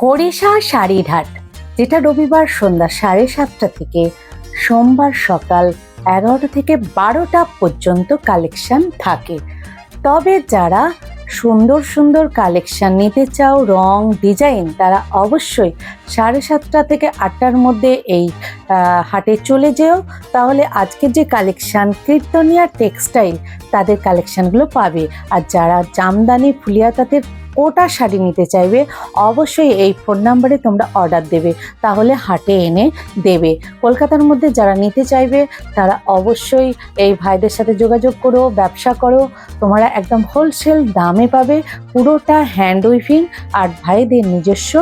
হরিষা শাড়ির হাট, যেটা রবিবার সন্ধ্যা 7:30 থেকে সোমবার সকাল 11টা থেকে 12টা পর্যন্ত কালেকশন থাকে। তবে যারা সুন্দর সুন্দর কালেকশন নিতে চাও, রং ডিজাইন, তারা অবশ্যই 7:30 থেকে 8টার মধ্যে এই হাটে চলে যেও। তাহলে আজকে যে কালেকশন কীর্তনিয়া টেক্সটাইল, তাদের কালেকশনগুলো পাবে। আর যারা জামদানি ফুলিয়া তাঁতের কোটা শাড়ি নিতে চাইবে, অবশ্যই এই ফোন নাম্বারে তোমরা অর্ডার দেবে, তাহলে হাটে এনে দেবে। কলকাতার মধ্যে যারা নিতে চাইবে তারা অবশ্যই এই ভাইদের সাথে যোগাযোগ করো, ব্যবসা করো, তোমরা একদম হোলসেল দামে পাবে। পুরোটা হ্যান্ড উইভিং আর ভাইদের নিজস্ব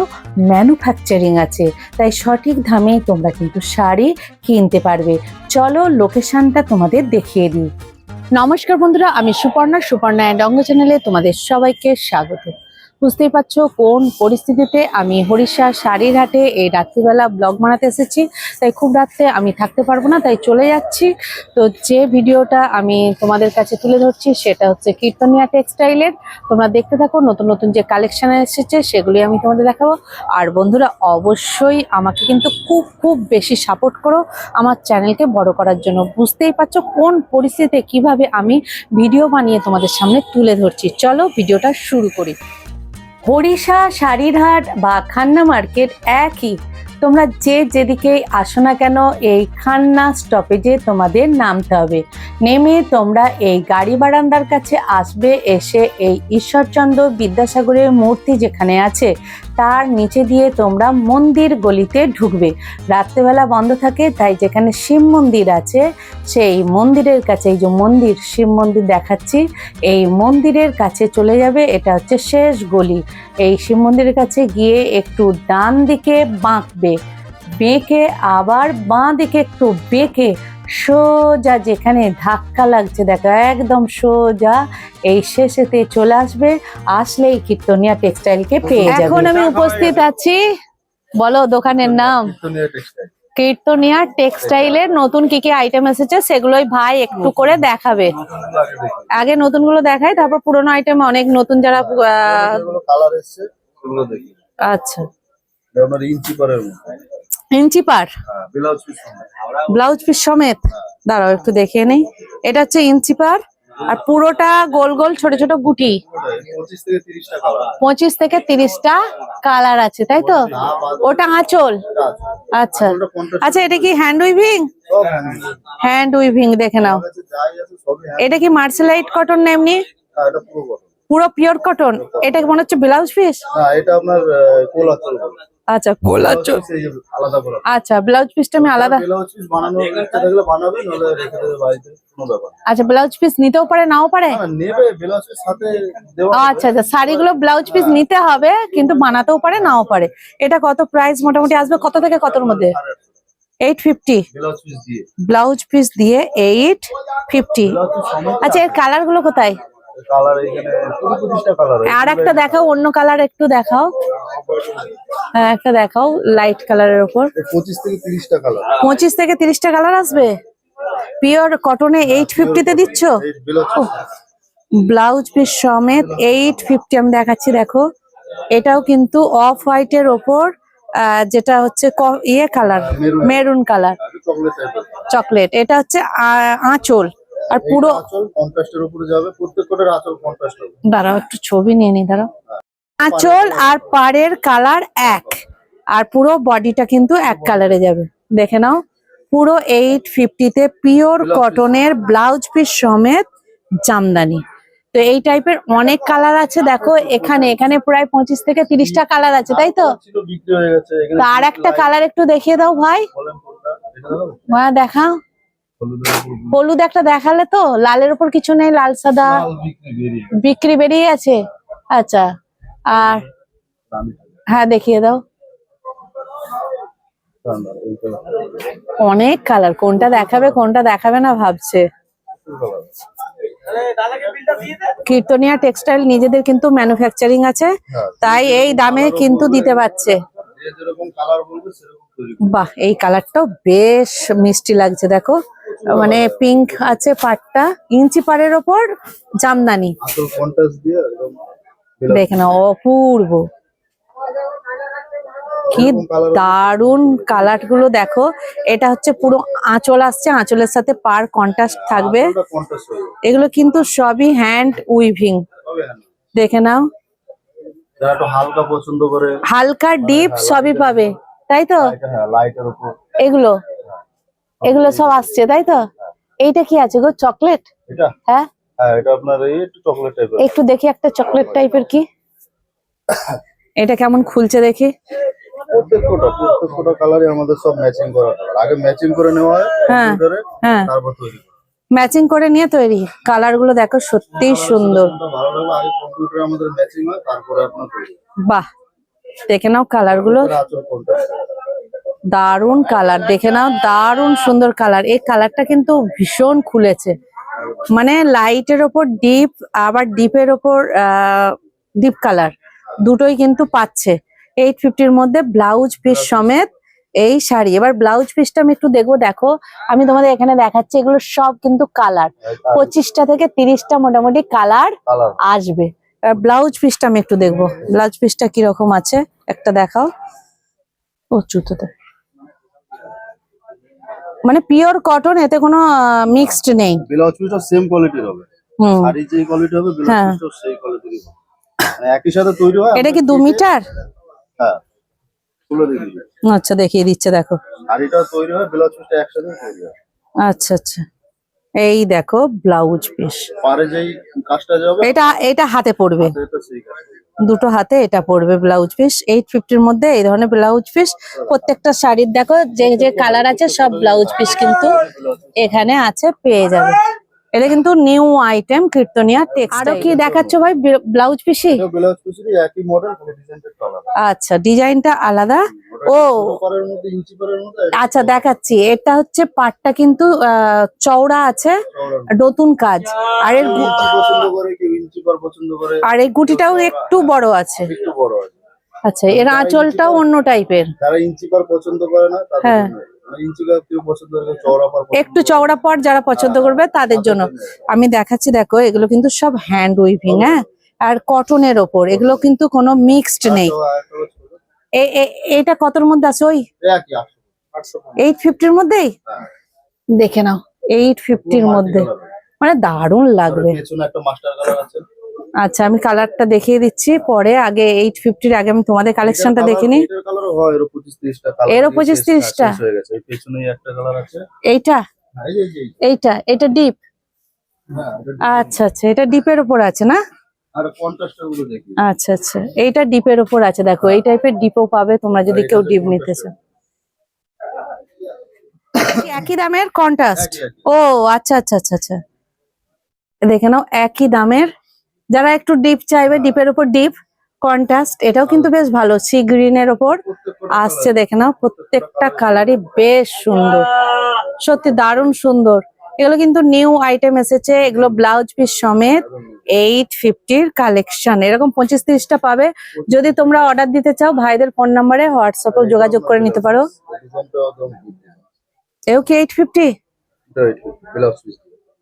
ম্যানুফ্যাকচারিং আছে, তাই সঠিক দামে তোমরা কিন্তু শাড়ি কিনতে পারবে। চলো লোকেশনটা তোমাদের দেখিয়ে দিই। নমস্কার বন্ধুরা, আমি সুপর্ণা অ্যান্ড অঙ্গ চ্যানেলে তোমাদের সবাইকে স্বাগত। বুঝতেই পারছো কোন পরিস্থিতিতে আমি হরিষা শাড়ির হাটে এই রাত্রিবেলা ব্লগ বানাতে এসেছি। তাই খুব রাত্রে আমি থাকতে পারবো না, তাই চলে যাচ্ছি। তো যে ভিডিওটা আমি তোমাদের কাছে তুলে ধরছি সেটা হচ্ছে কীর্তনিয়া টেক্সটাইলের। তোমরা দেখতে থাকো, নতুন নতুন যে কালেকশন এসেছে সেগুলি আমি তোমাদের দেখাবো। আর বন্ধুরা অবশ্যই আমাকে কিন্তু খুব খুব বেশি সাপোর্ট করো আমার চ্যানেলকে বড় করার জন্য। বুঝতেই পারছো কোন পরিস্থিতিতে কিভাবে আমি ভিডিও বানিয়ে তোমাদের সামনে তুলে ধরছি। চলো ভিডিওটা শুরু করি। হরিষা শাড়ির হাট বা খান্না মার্কেট একই। তোমরা যেদিকেই আসো না কেন, এই খান্না স্টপেজে তোমাদের নামতে হবে। নেমে তোমরা এই গাড়ি বারান্দার কাছে আসবে। এসে এই ঈশ্বরচন্দ্র বিদ্যাসাগরের মূর্তি যেখানে আছে তার নিচে দিয়ে তোমরা মন্দির গলিতে ঢুকবে। রাত্রেবেলা বন্ধ থাকে, তাই যেখানে শিব মন্দির আছে সেই মন্দিরের কাছে, এই যে মন্দির, শিব মন্দির দেখাচ্ছি, এই মন্দিরের কাছে চলে যাবে। এটা হচ্ছে শেষ গলি। এই শিব মন্দিরের কাছে গিয়ে একটু ডান দিকে বাঁকবে, বেঁকে আবার বাঁ দিকে একটু বেঁকে সোজা যেখানে ধাক্কা লাগছে দেখো, একদম সোজা এই শেষেতে চলে আসবে। আসলেই কীর্তনিয়া টেক্সটাইলকে পেয়ে যাবে। এখন আমি উপস্থিত আছি, বলো দোকানের নাম? কীর্তনিয়া টেক্সটাইলের নতুন কি কি আইটেম এসেছে সেগুলোই ভাই একটু করে দেখাবে। আগে নতুন গুলো দেখাই, তারপর পুরোনো আইটেম অনেক নতুন যারা কালার এসেছে সেগুলো দেখি। আচ্ছা, আপনার ইঞ্চি পারের মধ্যে, ইঞ্চি পার ব্লাউজ পিস সমেত। দাঁড়াও একটু দেখিয়ে নেই। এটা হচ্ছে ইঞ্চি পার, আর পুরোটা গোল গোল ছোট ছোট গুটি। 25 থেকে 30টা কালার আছে, তাই তো? ওটা আঁচল। আচ্ছা আচ্ছা, এটা কি হ্যান্ড উইভিং? হ্যান্ড উইভিং দেখে নাও। এটা কি মার্সেলাইট কটন না এমনি? পুরো পিওর কটন। এটা মনে হচ্ছে ব্লাউজ পিস। এটা আপনার কোলাচল। আচ্ছা কোলাচল, আলাদা করে। আচ্ছা ব্লাউজ পিসটা আমি আলাদা। ব্লাউজ পিস বানানোর ইচ্ছা থাকলে বানাবে, নাহলে রেখে দেবে বাড়িতে, কোনো ব্যাপার। আচ্ছা ব্লাউজ পিস নিতেও পারে নাও পারে? নেবে, ব্লাউজ পিস সাথে দেওয়া। আচ্ছা আচ্ছা, শাড়িগুলো ব্লাউজ পিস নিতে হবে কিন্তু বানাতেও পারে নাও পারে। এটা কত প্রাইস মোটামুটি আসবে, কত থেকে কতর মধ্যে? 850 ব্লাউজ পিস দিয়ে। ব্লাউজ পিস দিয়ে 850। আচ্ছা এর কালার গুলো কোথায়? কালার এখানে 25টা কালার। আর একটা দেখাও, অন্য কালার একটু দেখাও। হ্যাঁ একটা দেখাও লাইট কালারের উপর। 25 থেকে 30টা কালার। 25 থেকে 30টা কালার আসবে। পিওর কটনে 850 তে দিচ্ছ? ব্লাউজ পিস সমেত 850 আমি দেখাচ্ছি, দেখো। এটাও কিন্তু অফ হোয়াইটের ওপর, যেটা হচ্ছে ইয়ে কালার, মেরুন কালার, চকলেট। এটা হচ্ছে আঁচল, আর পুরো কন্ট্রাস্টের উপরে যাবে। প্রত্যেকটার আঁচল কন্ট্রাস্ট হবে। দাঁড়াও একটু ছবি নিয়ে নি, দাঁড়াও। আঁচল আর পাড়ের কালার এক, আর পুরো বডিটা কিন্তু এক কালারে যাবে। দেখে নাও, পুরো 850 তে পিওর কটনের ব্লাউজ পিস সমেত জামদানি। তো এই টাইপের অনেক কালার আছে দেখো এখানে। এখানে প্রায় 25 থেকে 30টা কালার আছে, তাই তো? বিক্রি হয়ে গেছে। তো আর একটা কালার একটু দেখিয়ে দাও ভাই। হ্যাঁ দেখাও। হলুদ একটা দেখালে তো, লালের উপর কিছু নেই, লাল সাদা বিক্রি বেরিয়ে আছে। আচ্ছা, আর হ্যাঁ দেখিয়ে দাও। অনেক কালার, কোনটা দেখাবে না ভাবছে। কীর্তনিয়া টেক্সটাইল নিজেদের কিন্তু ম্যানুফ্যাকচারিং আছে, তাই এই দামে কিন্তু দিতে পারছে। বাহ, এই কালারটাও বেশ মিষ্টি লাগছে দেখো, মানে পিঙ্ক আছে পাড়টা, ইঞ্চি পাড়ের ওপর জামদানি। দেখে নাও অপূর্ব। কি দারুন কালার গুলো দেখো। এটা হচ্ছে পুরো আঁচল আসছে, আঁচলের সাথে পার কন্ট্রাস্ট থাকবে। কন্ট্রাস্ট হয়ে যাবে। এগুলো কিন্তু সবই হ্যান্ড উইভিং, হবে হ্যাঁ। দেখে নাও। যারা একটু হালকা পছন্দ করে, হালকা ডিপ সবই পাবে, তাই তো? হ্যাঁ লাইটের উপর এগুলো এগুলো সব আসছে, তাই তো? এইটা কি আছে গো, চকলেট? এটা হ্যাঁ হ্যাঁ, এটা আপনার এই একটু চকলেট টাইপের। একটু দেখি, একটা চকলেট টাইপের কি, এটা কেমন খুলছে দেখি। প্রত্যেকটা কালারই আমাদের সব ম্যাচিং করা থাকে। আগে ম্যাচিং করে নেওয়া হয় হ্যাঁ কম্পিউটারে, হ্যাঁ, তারপর তৈরি করা। ম্যাচিং করে নিয়ে তৈরি। কালার গুলো দেখো সত্যিই সুন্দর। কোনটা ভালো লাগবে আগে কম্পিউটারে আমাদের ম্যাচিং হয়, তারপরে আপনার তৈরি। বাহ, দেখে নাও কালার গুলো, এর আঁচল কোনটা? দারুন কালার, দেখে নাও দারুন সুন্দর কালার। এই কালারটা কিন্তু ভীষণ খুলেছে, মানে লাইটের ওপর ডিপ, আবার ডিপের ওপর ডিপ কালার, দুটোই কিন্তু পাচ্ছে। 850-র মধ্যে ব্লাউজ পিস সমেত এই শাড়ি। এবার ব্লাউজ পিসটা আমি একটু দেখবো। দেখো আমি তোমাদের এখানে দেখাচ্ছি, এগুলো সব কিন্তু কালার, 25টা থেকে 30টা মোটামুটি কালার কালার আসবে। এবার ব্লাউজ পিসটা আমি একটু দেখবো, ব্লাউজ পিসটা কিরকম আছে একটা দেখাও। ও জুতোতে মানে পিওর কটন, এতে কোনো মিক্সড নেই। ব্লাউজ পিসটা সেম কোয়ালিটির হবে। হুম, শাড়ি যেই কোয়ালিটি হবে ব্লাউজ হ্যাঁ। পিসটাও সেই কোয়ালিটির হবে। মানে একই সাথে তৈরি হয়। এটা কি আমরা 2 কেটে- মিটার? হ্যাঁ, তুলে দিবি। আচ্ছা দেখিয়ে দিচ্ছে, দেখো। শাড়িটা তৈরি হয়, ব্লাউজ পিসটা একসাথে তৈরি হয়। আচ্ছা আচ্ছা, এই দেখো ব্লাউজ পিস। পারে যেই কাজটা যাবে এটা এটা হাতে পড়বে, এটা সেই কাজ। দুটো হাতে এটা পড়বে ব্লাউজ পিস। 850-র মধ্যে এই ধরনের ব্লাউজ পিস প্রত্যেকটা শাড়ির দেখো যে যে কালার আছে সব ব্লাউজ পিস কিন্তু এখানে আছে, পেয়ে যাবে। এটা কিন্তু নিউ আইটেম কীর্তনিয়া টেক্সটাইল। আরো কি দেখাচ্ছ ভাই ব্লাউজ পিসি? এটা ব্লাউজ পিসেরই একই মডেল, খালি ডিজাইনটা কালার। আচ্ছা, ডিজাইনটা আলাদা। ও পারের মধ্যে ইঞ্চি পারের মধ্যে আচ্ছা, দেখাচ্ছি। এটা হচ্ছে পাটটা কিন্তু চওড়া আছে, নতুন কাজ। আর এর ইঞ্চি পছন্দ করে, কেউ ইঞ্চি পার পছন্দ করে, আর এই গুটিটাও একটু বড় আছে। একটু বড় আছে। আচ্ছা, এর আঁচলটাও অন্য টাইপের। যারা ইঞ্চি পার পছন্দ করে না তাদের হ্যাঁ। জন্য। মানে ইঞ্চি পার কেউ পছন্দ করে, চওড়া পার পছন্দ একটু চওড়া পট যারা পছন্দ করবে তাদের জন্য আমি দেখাচ্ছি। দেখো এগুলো কিন্তু সব হ্যান্ড উইভিং, হ্যাঁ, আর কটনের ওপর, এগুলো কিন্তু কোনো মিক্সড নেই। এটা কতর মধ্যে আছে? ওই একই 800 850-র মধ্যেই হ্যাঁ। দেখে নাও, 850-র মধ্যে, মানে দারুণ লাগবে। পেছনে একটা মাস্টার কালার আছে। আচ্ছা, আমি কালারটা দেখিয়ে দিচ্ছি পরে। আগে 850-র আগে আমি তোমাদের কালেকশনটা দেখিনি। এটার কালার হয় এর 25-30টা কালার। এরও 25-30টা হয়ে গেছে। এই পেছনেই একটা কালার আছে। এইটা হ্যাঁ, এই যে এটা ডিপ। হ্যাঁ, আচ্ছা আচ্ছা, এটা ডিপের উপর আছে না? আর কন্ট্রাস্টার গুলো দেখি। আচ্ছা আচ্ছা, এইটা ডিপের উপর আছে। দেখো এই টাইপের ডিপও পাবে তোমরা যদি কেউ ডিপ নিতে চাও। একই দামের কন্ট্রাস্ট? ও আচ্ছা আচ্ছা আচ্ছা আচ্ছা, দেখে নাও একই দামের। যারা একটু ডিপ চাইবে, ডিপের উপর ডিপ কন্ট্রাস্ট, এটাও কিন্তু বেশ ভালো। সি গ্রিনের ওপর আসছে, দেখে নাও প্রত্যেকটা কালারই বেশ সুন্দর, সত্যি দারুণ সুন্দর। এগুলো কিন্তু নিউ আইটেম এসেছে, এগুলো ব্লাউজ পিস সমেত 850-র কালেকশন। এরকম 25-30টা পাবে। যদি তোমরা অর্ডার দিতে চাও ভাইদের ফোন নাম্বারে হোয়াটসঅ্যাপে যোগাযোগ করে নিতে পারো। এও কি 850 ব্লাউজ পিস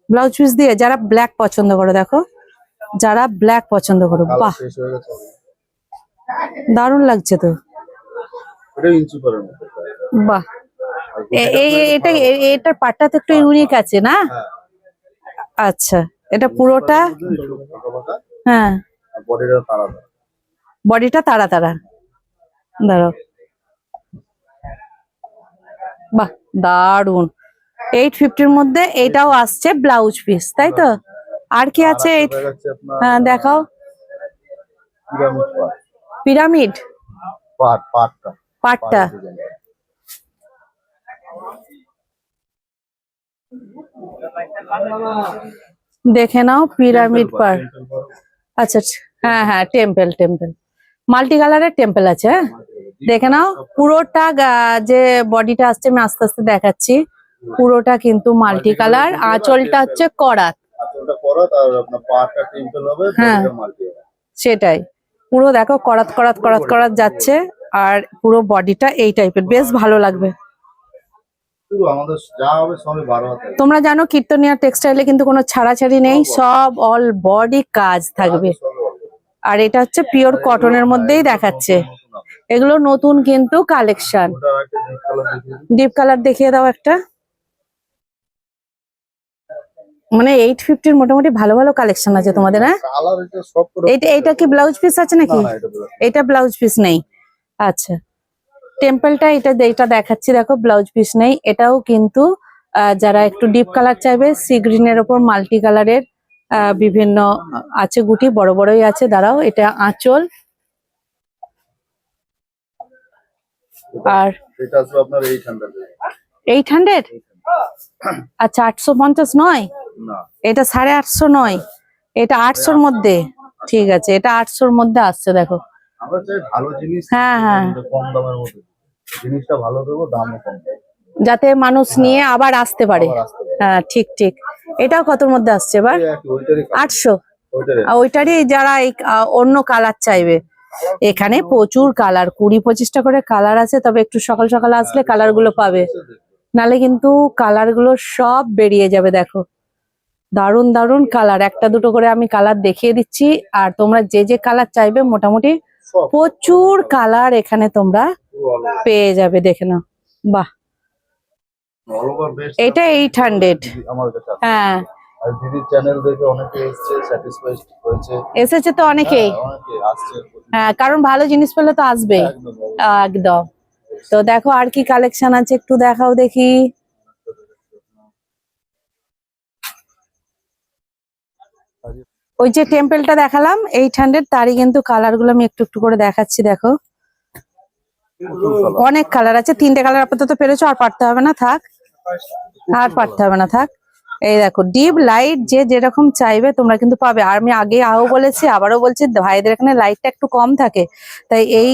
ব্লাউজ পিস দিয়ে? যারা ব্ল্যাক পছন্দ করো, দেখো যারা ব্ল্যাক পছন্দ করো, বাহ শেষ হয়ে গেছে। দারুণ লাগছে তো, এটা ইঞ্চি পারের মধ্যে। বাহ। এটার পাটটা তো একটু ইউনিক আছে না? হ্যাঁ। আচ্ছা, এটা পুরোটা হ্যাঁ, বডিটা তারা বডিটা তারা তারা, দাঁড়াও, বাহ দারুন। 850-র মধ্যে এটাও আসছে ব্লাউজ পিস, তাই তো? আর কি আছে? হ্যাঁ দেখাও। পিরামিড পাটটা দেখে নাও, পিরামিড পার। আচ্ছা আচ্ছা, হ্যাঁ হ্যাঁ, টেম্পল মাল্টি কালারের টেম্পল আছে। হ্যাঁ, দেখে নাও পুরোটা যে বডিটা আসছে, আমি আস্তে আস্তে দেখাচ্ছি। পুরোটা কিন্তু মাল্টি কালার, আঁচলটা হচ্ছে করাত। হ্যাঁ সেটাই, পুরো দেখো করাত করাত করাত করাত যাচ্ছে, আর পুরো বডিটা এই টাইপের, বেশ ভালো লাগবে। তোমরা জানো কীর্তনিয়া টেক্সটাইলে কিন্তু কোনো ছাড়াছাড়ি নেই, সব অল বডি কাজ থাকবে। আর এটা হচ্ছে পিওর কটনের মধ্যেই দেখাচ্ছে। নতুন আছে। এগুলো নতুন কিন্তু কালেকশন। ওটা একটা ডিপ কালার দেখিয়ে দিই। ডিপ কালার দেখিয়ে দাও একটা। মানে 850 মোটামুটি ভালো ভালো কালেকশন আছে তোমাদের, হ্যাঁ? কালার এটা সব করে এইটা কি ব্লাউজ পিস আছে না নাকি? না এটা black। এটা ব্লাউজ পিস নেই। আচ্ছা, টেম্পলটা এটা দেখাচ্ছি, দেখো ব্লাউজ পিস নেই। এটাও কিন্তু যারা একটু ডিপ কালার চাইবে, সি গ্রিনের ওপর মাল্টি কালারের বিভিন্ন আছে, গুটি বড় বড়ই আছে। দাঁড়াও, এটা আঁচল। আর এটা আসবে আপনার 800 800। আচ্ছা, 850 নয়, না এটা 850 নয়, এটা 800-র মধ্যে। ঠিক আছে, এটা 800-র মধ্যে আসছে, দেখো। আমরা চাই ভালো জিনিস, হ্যাঁ হ্যাঁ, কম দামের মধ্যে জিনিসটা ভালো দেবো, দামও কম দেবো, যাতে মানুষ নিয়ে আবার আসতে পারে। আবার আসতে পারে। হ্যাঁ, ঠিক ঠিক। এটাও কতর মধ্যে আসছে এবার? এই একই, ওইটারই কাজ, 800। ওইটারই। ওইটারই যারা এই অন্য কালার চাইবে, এখানে প্রচুর কালার, 20-25টা করে কালার আছে। তবে একটু সকাল সকাল আসলে কালার গুলো পাবে, নালে কিন্তু কালার গুলো সব বেরিয়ে যাবে। দেখো, দারুন দারুন কালার, একটা দুটো করে আমি কালার দেখিয়ে দিচ্ছি। আর তোমরা যে যে কালার চাইবে, মোটামুটি সব প্রচুর কালার এখানে তোমরা পেয়ে যাবে। দেখে নাও, বাহ। All over best. এটা 800। আমার কাছে আছে। হ্যাঁ, আর দিদির চ্যানেল দেখে অনেকে এসেছে, স্যাটিসফাইড হয়েছে। এসেছে তো অনেকেই। হ্যাঁ, অনেকে আসছে। হ্যাঁ, কারণ ভালো জিনিস পেলে তো আসবেই। একদম একদম। তো দেখো আর কি কালেকশন আছে, একটু দেখাও দেখি। ওই যে টেম্পলটা দেখালাম 800, তারই কিন্তু কালার গুলো আমি একটু একটু করে দেখাচ্ছি। দেখো, অনেক কালার আছে। 3টে কালার আপাতত পেরেছো, আর পারতে হবে না, থাক। আর পারতে হবে না, থাক। এই দেখো, ডিপ লাইট যে যেরকম চাইবে তোমরা কিন্তু পাবে। আর আমি আগে বলেছি, আবারও বলছি, ভাইদের এখানে লাইটটা একটু কম থাকে, তাই এই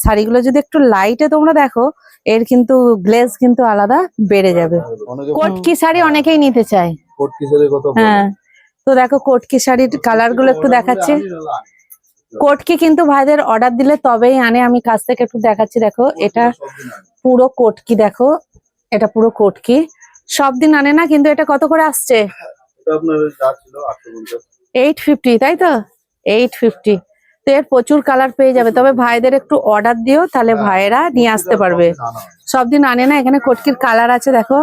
শাড়িগুলো যদি একটু লাইটে তোমরা দেখো, এর কিন্তু গ্লেজ কিন্তু আলাদা বেড়ে যাবে। অনেকে কটকি শাড়ি অনেকেই নিতে চায়। কোট কিসের কথা বলে। হ্যাঁ, তো দেখো কটকি শাড়ির কালার গুলো একটু দেখাচ্ছি। কোটকি কিন্তু ভাইদের অর্ডার দিলে তবেই আনে, আমি কাছ থেকে একটু দেখাচ্ছি। দেখো, এটা পুরো কোটকি, দেখো এটা পুরো কোটকি, সব দিন আনে না। কিন্তু এটা কত করে আসছে? এটা আপনার যা ছিল 850। 850, তাই তো? 850। তো এর প্রচুর কালার পেয়ে যাবে। তবে ভাইদের একটু অর্ডার দিও, তাহলে ভাইয়েরা নিয়ে আসতে পারবে। সব দিন আনে না। এখানে কোটকির কালার আছে, দেখো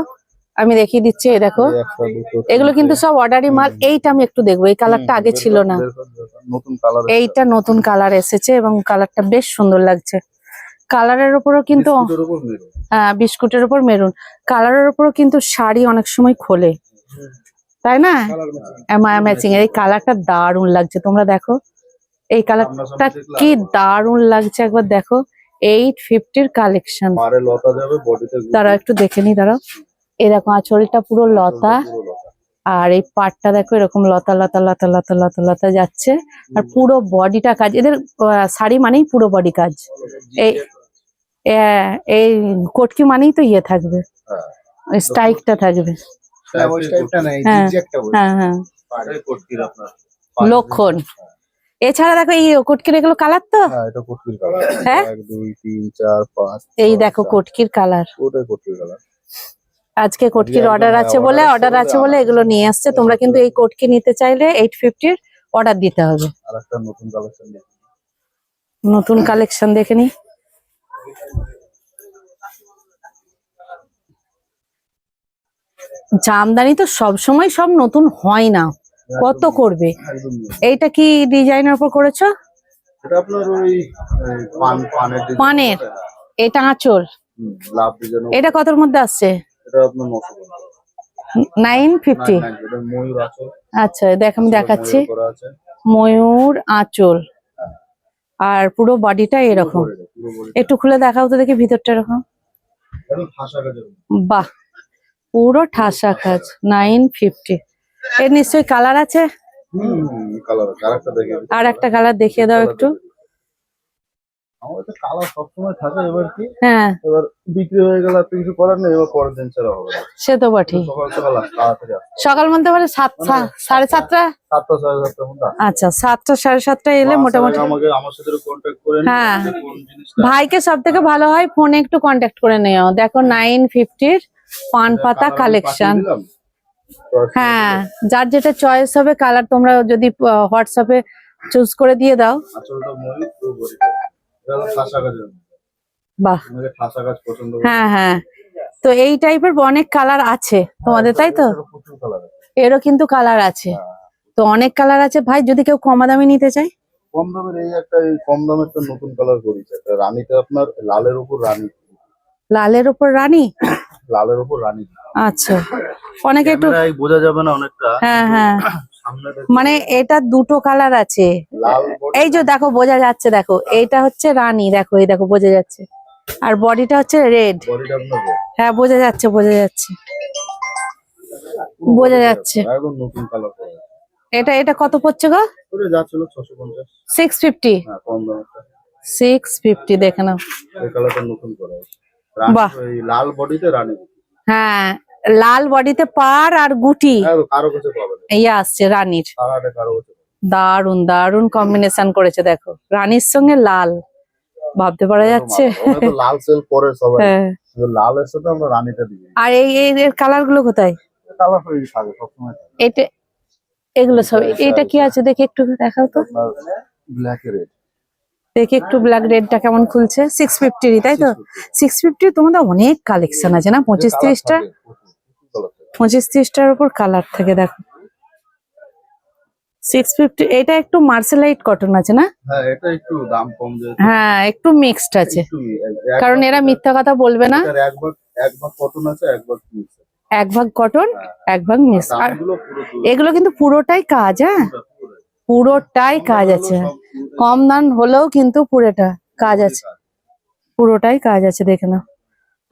আমি দেখিয়ে দিচ্ছি। এই দেখো, এই একটা দুটো এগুলো কিন্তু সব অর্ডারি মাল। এইটা আমি একটু দেখবো, এই কালারটা আগে ছিল না। নতুন কালার, এইটা নতুন কালার এসেছে এবং কালারটা বেশ সুন্দর লাগছে। কালারের উপরও কিন্তু, হ্যাঁ, বিস্কুটের উপর মেরুন কালারের উপরও কিন্তু শাড়ি অনেক সময় খোলে, তাই না? ম্যাচিং এর এই কালারটা দারুণ লাগছে। তোমরা দেখো, এই কালারটা কি দারুণ লাগছে, একবার দেখো। 850-র কালেকশন। পারে লতা যাবে, বডিতে দাঁড়াও একটু দেখে নি, দাঁড়াও। এই দেখো, আঁচলটা পুরো লতা, আর এই পাটটা দেখো এরকম লতা লতা লতা লতা লতা লতা যাচ্ছে। আর পুরো বডিটা কাজ। এদের শাড়ি মানেই পুরো বডি কাজ। এই এই কটকি মানেই তো ইয়ে থাকবে, স্ট্রাইকটা থাকবে। হ্যাঁ, ওই টাইপটা নাই, হ্যাঁ জিগজ্যাগটা বলি। হ্যাঁ হ্যাঁ, পারে কোটকির আপনার লক্ষণ। এছাড়া দেখো, এই কটকির এগুলো কালার তো, হ্যাঁ, এটা কোটকির কালার। হ্যাঁ, 1 2 3 4 5 এই দেখো কটকির কালার। ওটাই কোটকির কালার। আজকে কটকির অর্ডার আছে বলে, এগুলো নিয়ে আসছে। তোমরা কিন্তু এই কটকি নিতে চাইলে 850-র অর্ডার দিতে হবে। আর একটা নতুন কালেকশন দেখুন। নতুন কালেকশন দেখে নি। জামদানি তো সবসময় সব নতুন হয় না, কত করবে। একদম new। এইটা কি ডিজাইনের উপর করেছো? এটা আপনার ওই পানের ডিজাইন। পানের, এটা আঁচল। লাভ ডিজাইন। এটা কতর মধ্যে আসছে? এটা আপনার 950। 950। এটা ময়ূর আঁচল। আচ্ছা, দেখ আমি দেখাচ্ছি। ময়ূর করা আছে। ময়ূর আঁচল, আর পুরো বডিটা এরকম। পুরো body একটু খুলে দেখাও তো দেখি ভিতরটা এরকম। একদম ঠাসা কাজের। বাহ, পুরো ঠাসা কাজ। 950। এর নিশ্চয়ই কালার আছে। কালার আরেকটা দেখিয়ে দিই। আর একটা কালার দেখিয়ে দাও একটু। আমার তো কালার সবসময় থাকে, এবার কি, হ্যাঁ, এবার বিক্রি হয়ে গেল, আর তো কিছু করার নেই, এবার পরের দিন ছাড়া হবে না। সে তো বটেই। সকাল সকাল আসতে তাড়াতাড়ি আসতে। সকাল বলতে পারে 7টা 7:30। 7টা 7:30 মধ্যে আসতে। আচ্ছা, 7টা 7:30 এলে মোটামুটি। আমার সাথে কন্ট্যাক্ট করে নিন, হ্যাঁ, কোন জিনিসটা ভাইকে সব থেকে ভালো হয় ফোনে একটু কন্ট্যাক্ট করে নিও। দেখো 950-র পান পাতা কালেকশন। দিলাম। হ্যাঁ, যার যেটা চয়েস হবে কালার, তোমরা যদি হোয়াটসঅ্যাপে চুজ করে দিয়ে দাও। আঁচলটা ময়ূর, পুরো বডিটা এটা ঠাসা কাজ। বাহ, আপনাকে ঠাসা কাজ পছন্দ করে? হ্যাঁ হ্যাঁ। তো এই টাইপের অনেক কালার আছে তোমাদের, তাই তো? এটারও প্রচুর কালার আছে। এরও কিন্তু কালার আছে, তো অনেক কালার আছে ভাই। যদি কেউ কম দামে নিতে চায়, কম দামের এই কম দামের একটা নতুন কালার করেছে, একটা রানীটা আপনার লালের উপর রানী। লালের উপর রানী। লালের উপর রানী। আচ্ছা, অনেকে একটু ক্যামেরায় বোঝা যাবে না অনেকটা। হ্যাঁ হ্যাঁ, সামনে মানে এটা দুটো কালার আছে। লাল body, এই যে দেখো বোঝা যাচ্ছে, দেখো এইটা হচ্ছে রানী, দেখো এই দেখো বোঝা যাচ্ছে। আর বডিটা হচ্ছে রেড। বডিটা আপনার red। হ্যাঁ বোঝা যাচ্ছে, বোঝা যাচ্ছে, বোঝা যাচ্ছে। একদম নতুন কালার করা। এটা এটা কত পড়ছে গো? ওটা যাচ্ছিল 650। 650। হ্যাঁ, কম দামেরটা। 650 দেখে নাও। এই কালারটা নতুন করা আছে। বাহ। ওই লাল বডিতে রানী। হ্যাঁ, লাল বডিতে পার আর গুটি কারো কাছে পাবেন। ইয়ে আসছে রানীর। কালারটা কারো কাছে পাবেন। দারুন দারুন কম্বিনেশন করেছে দেখো, রানীর সঙ্গে লাল, ভাবতে পারা যাচ্ছে। ওরা তো লাল সেল করে সবাই, হ্যাঁ। শুধু লালের সাথে আমরা রানীটা দিই। আর এই এর কালার গুলো কোথায়? কালার হয়ে থাকে সবসময়। এটা এগুলো সব, এটা কি আছে দেখি একটু দেখাও তো। আপনার ব্ল্যাক রেড। দেখি একটু ব্ল্যাক রেডটা কেমন খুলছে। 650 তাই তো? 650 তোমাদের অনেক কালেকশন আছে না? 25-30টা, 25-30টার উপর কালার থাকে দেখো। 650। এটা একটু মার্সেলাইট কটন আছে না? হ্যাঁ, এটা একটু দাম কম যায়। হ্যাঁ, একটু মিক্সড আছে, একটু কারণ এরা মিথ্যা কথা বলবে না। এক ভাগ কটন আছে, এক ভাগ মিক্স। এক ভাগ কটন, এক ভাগ মিক্স। আর দামগুলো পুরো এগুলো কিন্তু পুরোটাই কাজ, হ্যাঁ পুরোটাই কাজ আছে। কম দাম হলেও কিন্তু পুরোটা কাজ আছে, পুরোটাই কাজ আছে দেখে নাও।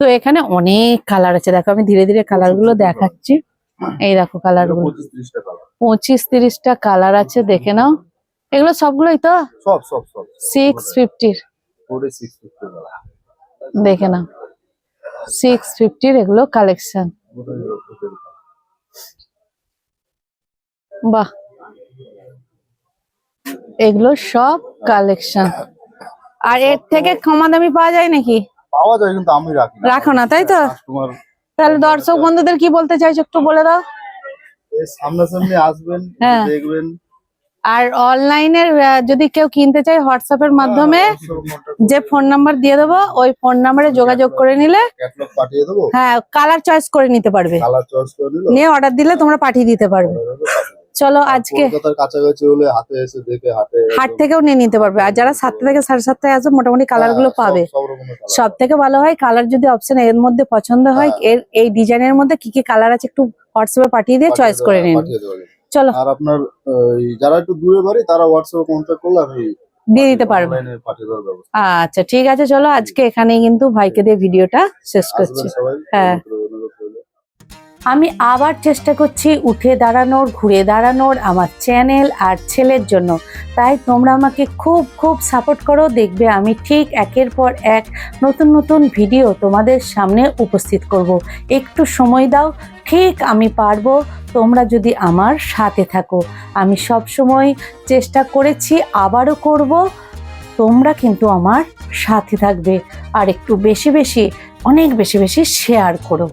তো এখানে অনেক কালার আছে দেখো, আমি ধীরে ধীরে কালার গুলো দেখাচ্ছি। এই দেখো কালার গুলো 25-30টা কালার। 25-30টা কালার আছে দেখে নাও। এগুলো সবগুলোই তো সব 650-র। পুরো 650 কালার। দেখে নাও 650-র এগুলো কালেকশন। বাহ, এগুলো সব কালেকশন। আর এর থেকে কমা দামি পাওয়া যায় নাকি? পাওয়া যায়, কিন্তু আমি রাখি না। রাখো না, তাই তো? কাস্টমার তাহলে দর্শক বন্ধুদের কি বলতে চাইছো একটু বলে দাও। এই সামনাসামনি আসবেন, হ্যাঁ। দেখবেন। আর অনলাইনে যদি কেউ কিনতে চায় হোয়াটসঅ্যাপের মাধ্যমে যে ফোন নাম্বার দিয়ে দেবো, ওই ফোন নাম্বারে যোগাযোগ করে নিলে ক্যাটালগ পাঠিয়ে দেবো। হ্যাঁ কালার চয়েস করে নিতে পারবে, কালার চয়েস করে নিলে নিয়ে অর্ডার দিলে তোমরা পাঠিয়ে দিতে পারবে। চলো আজকে কলকাতার কাছাকাছি হলে হাতে এসে দেখে হাট থেকেও নিয়ে নিতে পারবে। আর যারা 7টা থেকে 7:30টায় আসবে মোটামুটি কালার গুলো পাবে। সব রকমের কালার। সব থেকে ভালো হয় কালার যদি অপশন এর মধ্যে পছন্দ হয়, এর এই ডিজাইনের মধ্যে কি কি কালার আছে একটু হোয়াটসঅ্যাপে পাঠিয়ে দিয়ে চয়েস করে নিন। চলো, আর আপনার যারা একটু দূরে বাড়ি তারা হোয়াটসঅ্যাপে কন্ট্যাক্ট করলে আমি দিয়ে দিতে পারবো। অনলাইনে পাঠিয়ে দেওয়ার ব্যবস্থা। আচ্ছা ঠিক আছে, চলো আজকে এখানেই কিন্তু ভাইকে দিয়ে ভিডিওটা শেষ করছি। আসবেন সবাই। হ্যাঁ। আমি আবার চেষ্টা করছি উঠে দাঁড়ানোর, ঘুরে দাঁড়ানোর আমার চ্যানেল আর ছেলের জন্য। তাই তোমরা আমাকে খুব খুব সাপোর্ট করো, দেখবে আমি ঠিক একের পর এক নতুন নতুন ভিডিও তোমাদের সামনে উপস্থিত করব। একটু সময় দাও, ঠিক আমি পারবো, তোমরা যদি আমার সাথে থাকো। আমি সব সময় চেষ্টা করেছি, আবারও করব। তোমরা কিন্তু আমার সাথে থাকবে আর একটু বেশি বেশি, অনেক বেশি বেশি শেয়ার করো।